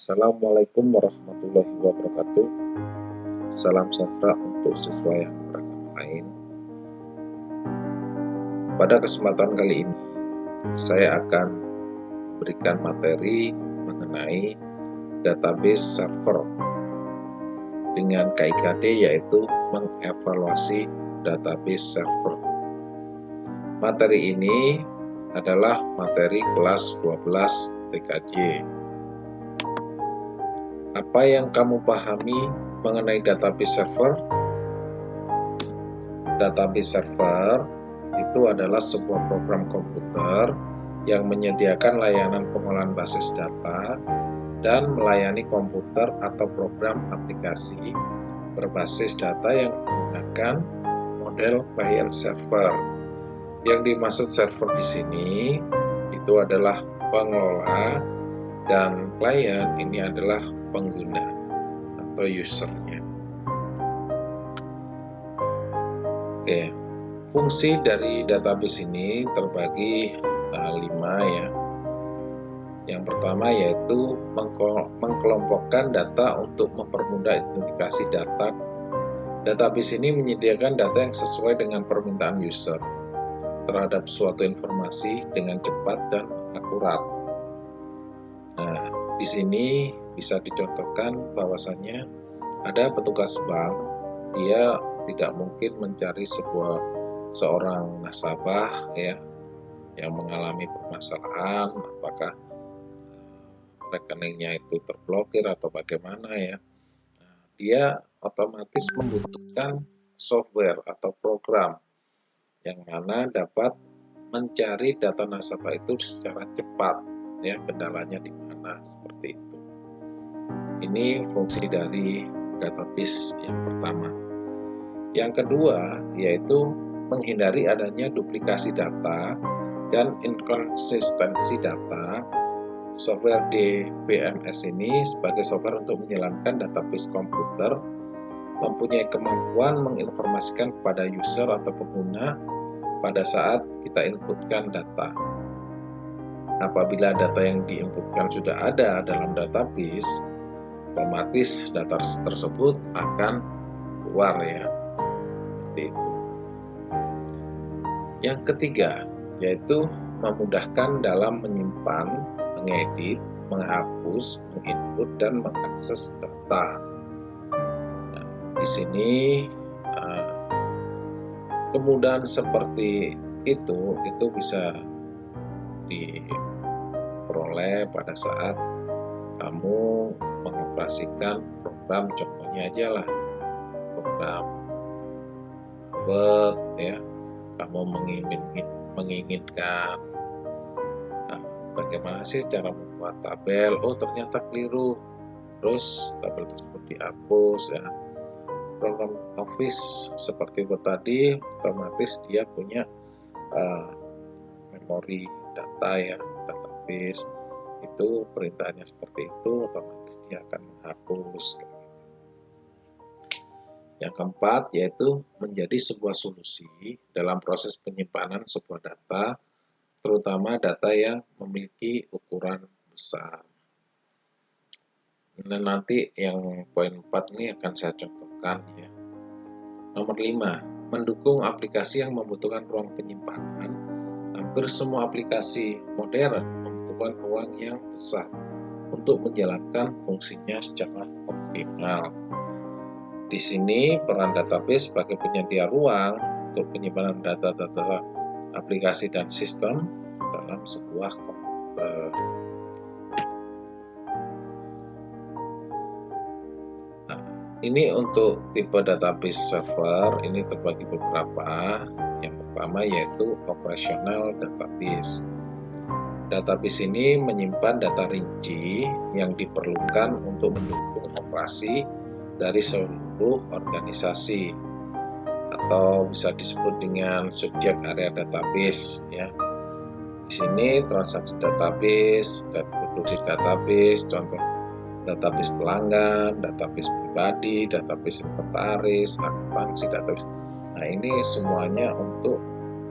Assalamualaikum warahmatullahi wabarakatuh. Salam sejahtera untuk siswa yang beragama lain. Pada kesempatan kali ini, saya akan berikan materi mengenai database server dengan KIKD, yaitu mengevaluasi database server. Materi ini adalah materi kelas 12 TKJ. Apa yang kamu pahami mengenai database server? Database server itu adalah sebuah program komputer yang menyediakan layanan pengolahan basis data dan melayani komputer atau program aplikasi berbasis data yang menggunakan model client server. Yang dimaksud server di sini itu adalah pengelola, dan klien ini adalah pengguna atau usernya. Oke, fungsi dari database ini terbagi 5 ya. Yang pertama yaitu mengkelompokkan data untuk mempermudah identifikasi data. Database ini menyediakan data yang sesuai dengan permintaan user terhadap suatu informasi dengan cepat dan akurat. Nah, di sini bisa dicontohkan bahwasannya ada petugas bank, dia tidak mungkin mencari seorang nasabah ya yang mengalami permasalahan, apakah rekeningnya itu terblokir atau bagaimana ya. Nah, dia otomatis membutuhkan software atau program yang mana dapat mencari data nasabah itu secara cepat ya, kendalanya di mana, seperti itu. Ini fungsi dari database yang pertama. Yang kedua yaitu menghindari adanya duplikasi data dan inkonsistensi data. Software DBMS ini sebagai software untuk menjalankan database komputer mempunyai kemampuan menginformasikan kepada user atau pengguna pada saat kita inputkan data. Apabila data yang diinputkan sudah ada dalam database, otomatis data tersebut akan keluar ya. Seperti itu. Yang ketiga yaitu memudahkan dalam menyimpan, mengedit, menghapus, menginput, dan mengakses data. Nah, di sini kemudahan seperti itu bisa diperoleh pada saat kamu mengoperasikan program, contohnya aja lah program Word ya, kamu menginginkan bagaimana sih cara membuat tabel, oh ternyata keliru, terus tabel tersebut dihapus ya. Program Office seperti Word tadi otomatis dia punya memori data ya, database itu perintahnya seperti itu, otomatis dia akan menghapus. Yang keempat yaitu menjadi sebuah solusi dalam proses penyimpanan sebuah data, terutama data yang memiliki ukuran besar. Nah, nanti yang poin 4 ini akan saya contohkan ya. Nomor 5, mendukung aplikasi yang membutuhkan ruang penyimpanan. Hampir semua aplikasi modern membutuhkan ruang yang besar untuk menjalankan fungsinya secara optimal. Di sini peran database sebagai penyedia ruang untuk penyimpanan data-data aplikasi dan sistem dalam sebuah komputer. Nah, ini untuk tipe database server ini terbagi beberapa. Yang pertama yaitu operational database. Database ini menyimpan data rinci yang diperlukan untuk mendukung operasi dari seluruh organisasi, atau bisa disebut dengan subjek area database ya. Di sini transaksi database dan produksi database, contoh database pelanggan, database pribadi, database inventaris, akuntansi database. Nah, ini semuanya untuk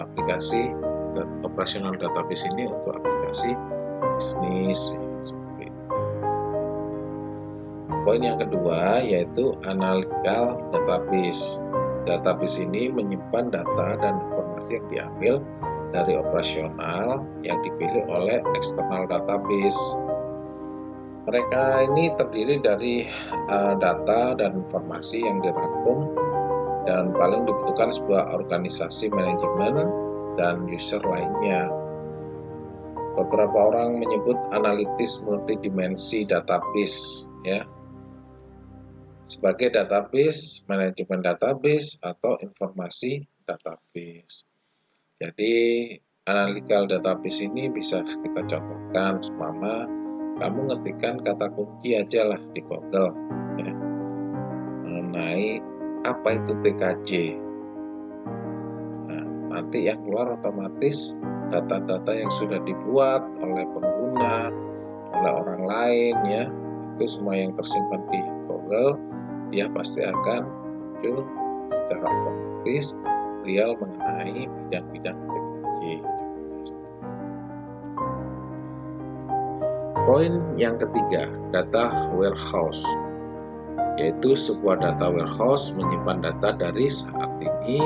aplikasi dan operasional database ini untuk aplikasi bisnis seperti itu. Poin yang kedua yaitu analytical database. Database ini menyimpan data dan informasi yang diambil dari operasional yang dipilih oleh external database. Mereka ini terdiri dari data dan informasi yang dirangkum dan paling dibutuhkan sebuah organisasi manajemen dan user lainnya. Beberapa orang menyebut analitis multidimensi database ya, sebagai database, manajemen database, atau informasi database. Jadi analytical database ini bisa kita contohkan seumpama kamu ngetikkan kata kunci aja lah di Google ya, mengenai apa itu TKJ. Nah, nanti yang keluar otomatis data-data yang sudah dibuat oleh pengguna, oleh orang lain ya, itu semua yang tersimpan di Google, dia pasti akan muncul secara otomatis real mengenai bidang-bidang TKJ. Poin yang ketiga, data warehouse, yaitu sebuah data warehouse menyimpan data dari saat ini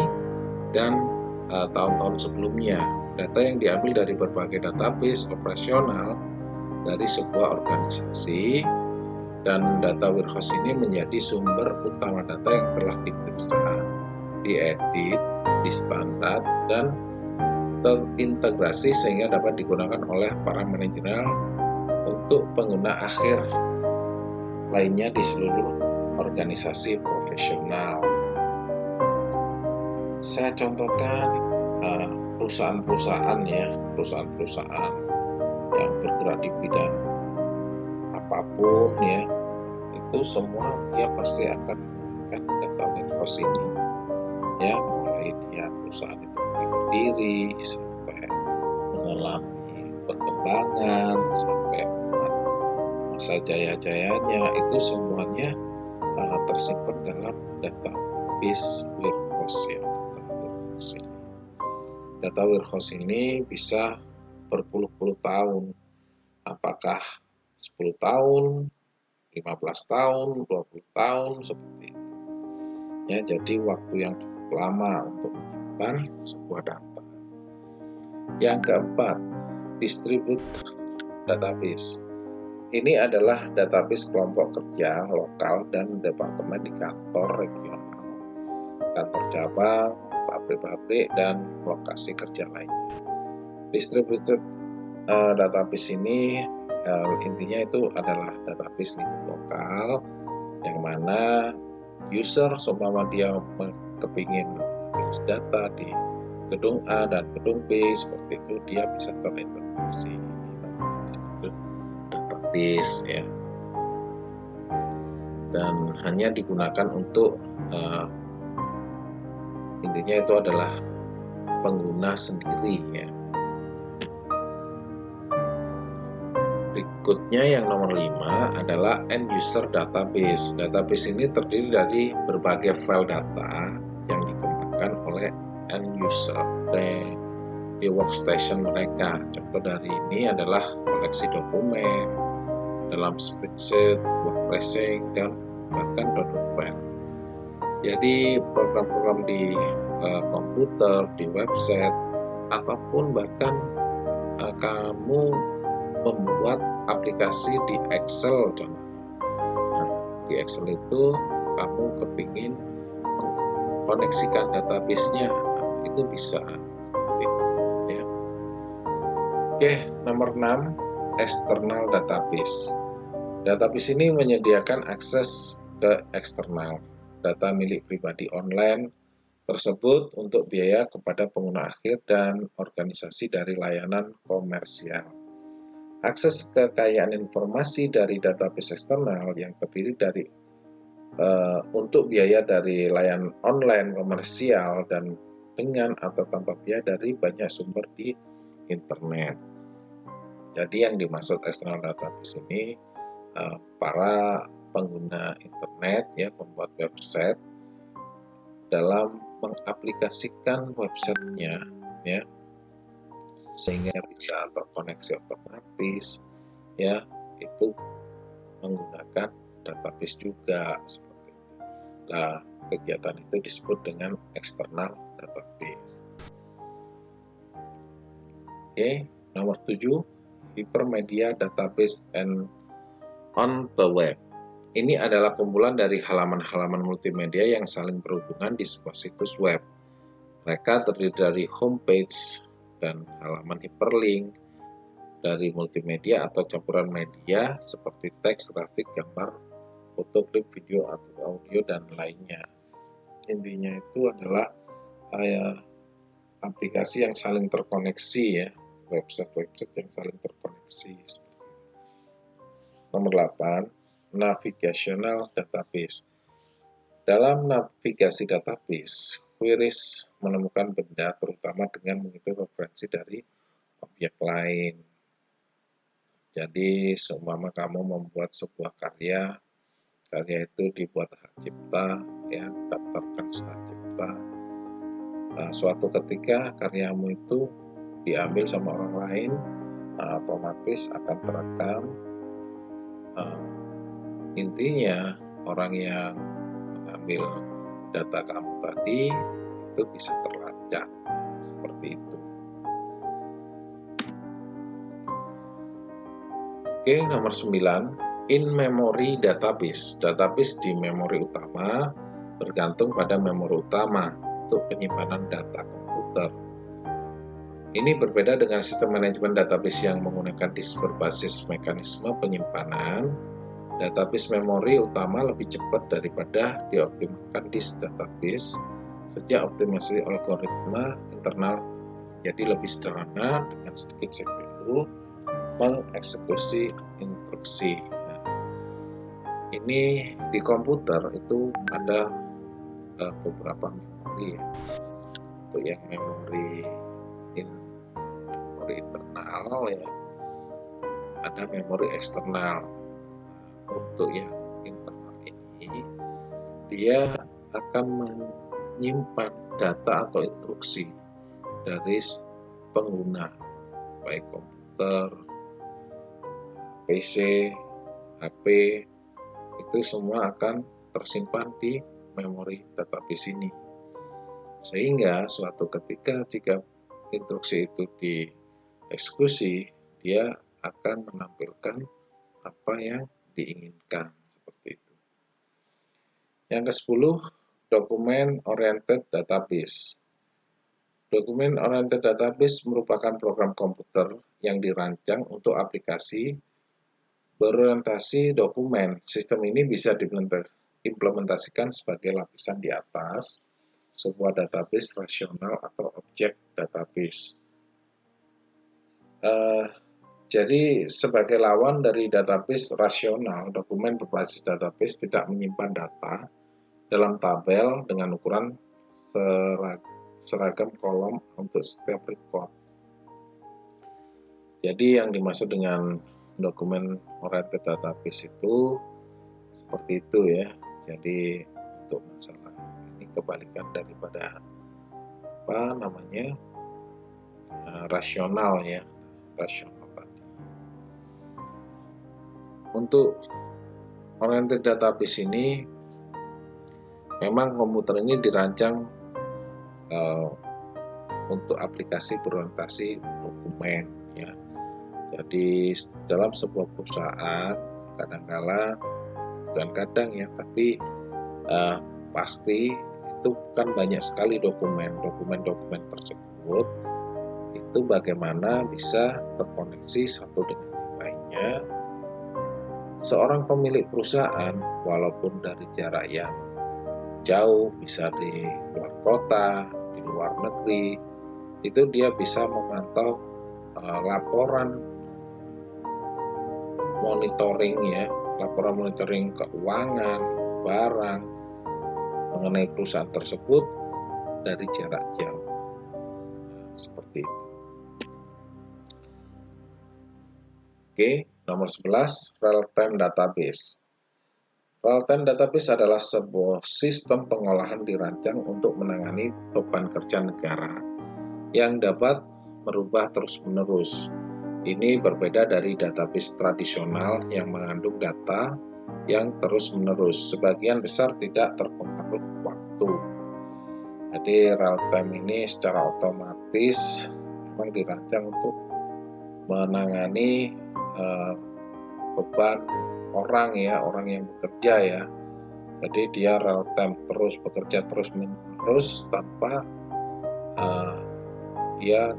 dan tahun-tahun sebelumnya. Data yang diambil dari berbagai database operasional dari sebuah organisasi, dan data warehouse ini menjadi sumber utama data yang telah diperiksa, diedit, distandar, dan terintegrasi sehingga dapat digunakan oleh para manajer untuk pengguna akhir lainnya di seluruh organisasi profesional. Saya contohkan perusahaan-perusahaan ya, perusahaan-perusahaan yang bergerak di bidang apapun ya, itu semua dia pasti akan menggunakan data warehouse ini ya, mulai dia perusahaan itu mulai berdiri sampai mengalami perkembangan sampai masa jaya-jayanya, itu semuanya tersimpan dalam database warehouse ya. Data warehouse ini bisa berpuluh-puluh tahun, apakah 10 tahun, 15 tahun, 20 tahun, seperti itu. Ya, jadi waktu yang cukup lama untuk menyimpan sebuah data. Yang keempat, distribute database. Ini adalah database kelompok kerja lokal dan departemen di kantor regional, kantor cabang, pabrik-pabrik, dan lokasi kerja lainnya. Distributed database ini intinya itu adalah database lingkup lokal yang mana user seumpama dia kepingin mengurus data di gedung A dan gedung B seperti itu, dia bisa terintegrasi database ya, dan hanya digunakan untuk intinya itu adalah pengguna sendiri ya. Berikutnya yang nomor 5 adalah end user database. Database ini terdiri dari berbagai file data yang dikembangkan oleh end user di workstation mereka. Contoh dari ini adalah koleksi dokumen dalam spreadsheet, workflow, dan bahkan download file. Jadi program-program di komputer, di website, ataupun bahkan kamu membuat aplikasi di Excel contohnya. Nah, di Excel itu kamu kepingin mengkoneksikan database-nya, itu bisa. Ya. Oke, nomor 6, external database. Database ini menyediakan akses ke eksternal data milik pribadi online tersebut untuk biaya kepada pengguna akhir dan organisasi dari layanan komersial. Akses kekayaan informasi dari database eksternal yang terdiri dari untuk biaya dari layanan online komersial dan dengan atau tanpa biaya dari banyak sumber di internet. Jadi yang dimaksud external database ini para pengguna internet ya, pembuat website dalam mengaplikasikan websitenya ya, sehingga bisa terkoneksi otomatis ya, itu menggunakan database juga seperti itu. Nah, kegiatan itu disebut dengan external database. Oke, nomor 7, hypermedia database and on the web. Ini adalah kumpulan dari halaman-halaman multimedia yang saling berhubungan di sebuah situs web. Mereka terdiri dari homepage dan halaman hyperlink, dari multimedia atau campuran media seperti teks, grafik, gambar, foto, klip, video, atau audio, dan lainnya. Intinya itu adalah aplikasi yang saling terkoneksi ya, website-website yang saling terkoneksi. Nomor 8, navigational database. Dalam navigasi database, queries menemukan benda terutama dengan mengikuti referensi dari objek lain. Jadi, seumpama kamu membuat sebuah karya itu dibuat hak cipta, ya, daftarkan hak cipta. Nah, suatu ketika karyamu itu diambil sama orang lain, otomatis akan terekam. Intinya orang yang mengambil data kamu tadi itu bisa terlacak seperti itu. Oke, nomor 9, in-memory database. Database di memori utama bergantung pada memori utama untuk penyimpanan data komputer. Ini berbeda dengan sistem manajemen database yang menggunakan disk berbasis mekanisme penyimpanan. Database memori utama lebih cepat daripada dioptimalkan disk database sejak optimasi algoritma internal jadi lebih sederhana dengan sedikit CPU mengeksekusi instruksi. Nah, ini di komputer itu ada beberapa memori ya. Untuk yang memori internal ya, ada memori eksternal. Untuk yang internal ini dia akan menyimpan data atau instruksi dari pengguna baik komputer, PC, HP, itu semua akan tersimpan di memori database ini. Sehingga suatu ketika jika instruksi itu dieksekusi, dia akan menampilkan apa yang diinginkan seperti itu. Yang ke-10, document oriented database. Document oriented database merupakan program komputer yang dirancang untuk aplikasi berorientasi dokumen. Sistem ini bisa diimplementasikan sebagai lapisan di atas sebuah database rasional atau objek database. Jadi sebagai lawan dari database rasional, dokumen berbasis database tidak menyimpan data dalam tabel dengan ukuran seragam kolom untuk setiap record. Jadi yang dimaksud dengan dokumen oriented database itu seperti itu ya. Jadi untuk masalah ini kebalikan daripada rasional ya, rasional. Untuk oriented database ini memang komputer ini dirancang untuk aplikasi berorientasi dokumen ya. Jadi dalam sebuah perusahaan kadang-kadang ya, tapi pasti itu kan banyak sekali dokumen tersebut itu bagaimana bisa terkoneksi satu dengan yang lainnya. Seorang pemilik perusahaan walaupun dari jarak yang jauh, bisa di luar kota, di luar negeri, itu dia bisa memantau laporan monitoring ya, laporan monitoring keuangan, barang mengenai perusahaan tersebut dari jarak jauh. Seperti itu. Oke, nomor 11, real-time database. Real-time database adalah sebuah sistem pengolahan dirancang untuk menangani beban kerja negara yang dapat merubah terus-menerus. Ini berbeda dari database tradisional yang mengandung data yang terus-menerus. Sebagian besar tidak terpengaruh waktu. Jadi real time ini secara otomatis memang dirancang untuk menangani beban orang yang bekerja ya. Jadi dia real time terus bekerja terus-menerus tanpa dia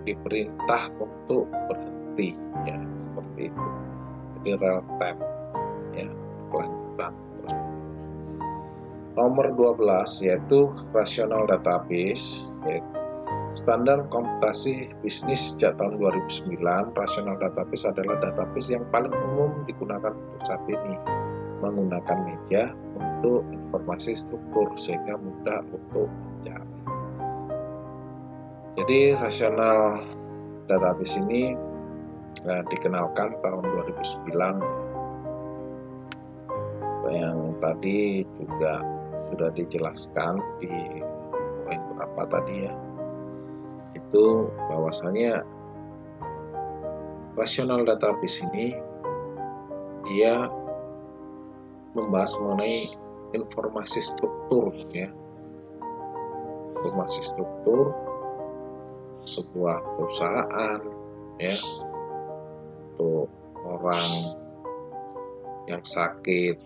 diperintah untuk berhenti ya, seperti itu. Jadi real time ya, kelanjutan terus. Nomor 12 yaitu rational database, yaitu standar komputasi bisnis sejak tahun 2009. Rational database adalah database yang paling umum digunakan untuk saat ini, menggunakan meja untuk informasi struktur sehingga mudah untuk mencari. Jadi rational database ini dikenalkan tahun 2009. Yang tadi juga sudah dijelaskan di poin berapa tadi ya, itu bahwasanya rational database ini dia membahas mengenai informasi struktur ya, informasi struktur sebuah perusahaan ya, untuk orang yang sakit.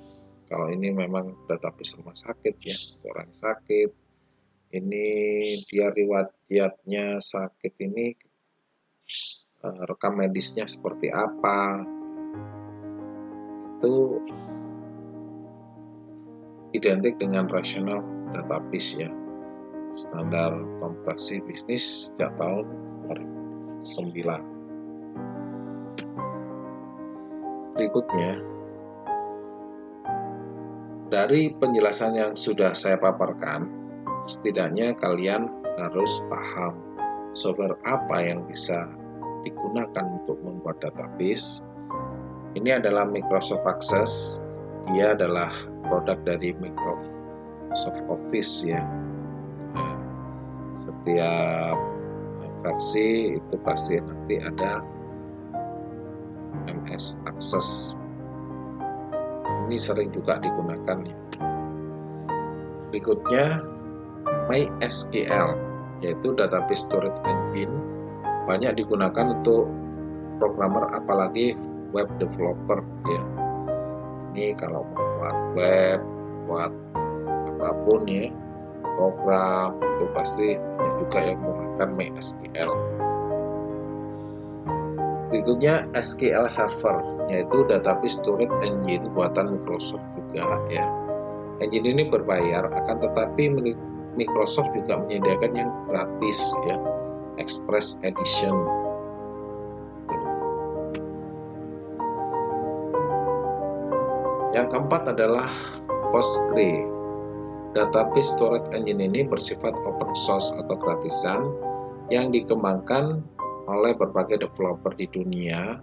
Kalau ini memang database rumah sakit ya, orang sakit ini dia riwayatnya sakit ini, rekam medisnya seperti apa, itu identik dengan rational database ya, standar komputasi bisnis sejak tahun 2009. Berikutnya, dari penjelasan yang sudah saya paparkan, setidaknya kalian harus paham software apa yang bisa digunakan untuk membuat database. Ini adalah Microsoft Access, dia adalah produk dari Microsoft Office ya. Setiap versi itu pasti nanti ada MS Access. Ini sering juga digunakan ya. Berikutnya MySQL, yaitu database storage engine, banyak digunakan untuk programmer apalagi web developer ya. Ini kalau membuat web, buat apapun ya, program itu pasti banyak juga yang menggunakan MySQL. Berikutnya SQL Server, yaitu database storage engine buatan Microsoft juga ya. Engine ini berbayar, akan tetapi Microsoft juga menyediakan yang gratis ya, Express Edition. Yang keempat adalah Postgre. Database storage engine ini bersifat open source atau gratisan yang dikembangkan oleh berbagai developer di dunia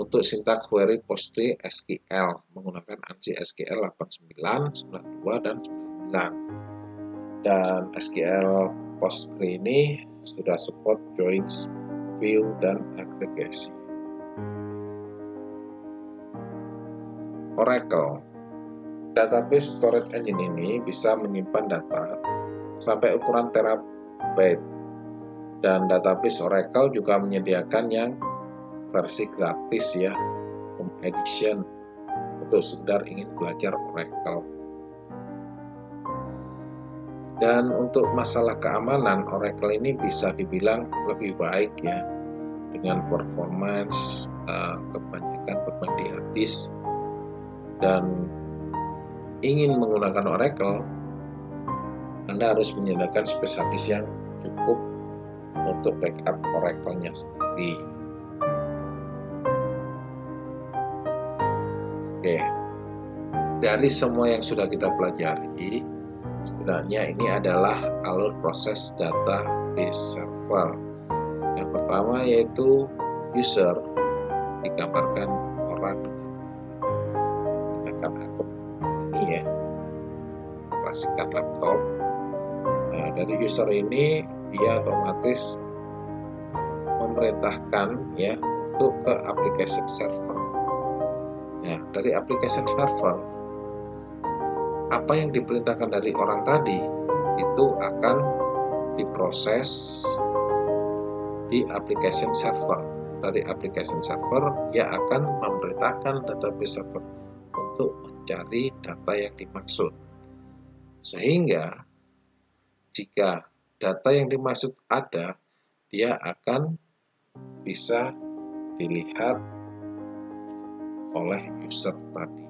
untuk sintaks query PostgreSQL menggunakan ANSI SQL 89, 92, dan 99. Dan SQL Postgre ini sudah support join, view, dan agregasi. Oracle. Database storage engine ini bisa menyimpan data sampai ukuran terabyte. Dan database Oracle juga menyediakan yang versi gratis ya, Home Edition, untuk sekedar ingin belajar Oracle. Dan untuk masalah keamanan, Oracle ini bisa dibilang lebih baik ya, dengan performance kebanyakan bermain di hard disk. Dan ingin menggunakan Oracle, Anda harus menyediakan spesialis yang cukup untuk backup Oracle-nya sendiri. Oke, dari semua yang sudah kita pelajari, setidaknya ini adalah alur proses database server. Yang pertama yaitu user, digambarkan orang dengan akun ini ya, operasikan laptop. Nah, dari user ini dia otomatis memerintahkan ya untuk ke application server. Ya, dari application server, apa yang diperintahkan dari orang tadi itu akan diproses di application server. Dari application server, dia akan memerintahkan database server untuk mencari data yang dimaksud. Sehingga jika data yang dimaksud ada, dia akan bisa dilihat oleh user tadi.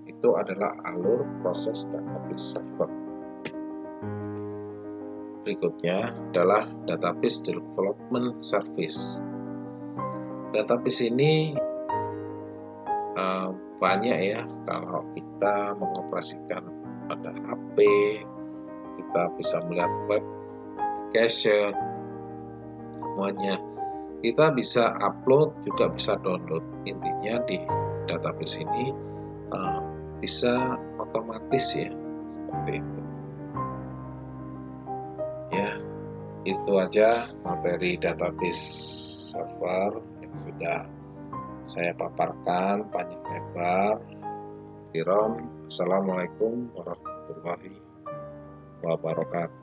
Itu adalah alur proses database server. Berikutnya adalah database development service. Database ini banyak ya, kalau kita mengoperasikan pada HP, kita bisa melihat web application, semuanya. Kita bisa upload, juga bisa download. Intinya di database ini bisa otomatis ya, seperti itu. Ya, itu aja materi database server yang sudah saya paparkan panjang lebar. Assalamualaikum warahmatullahi wabarakatuh.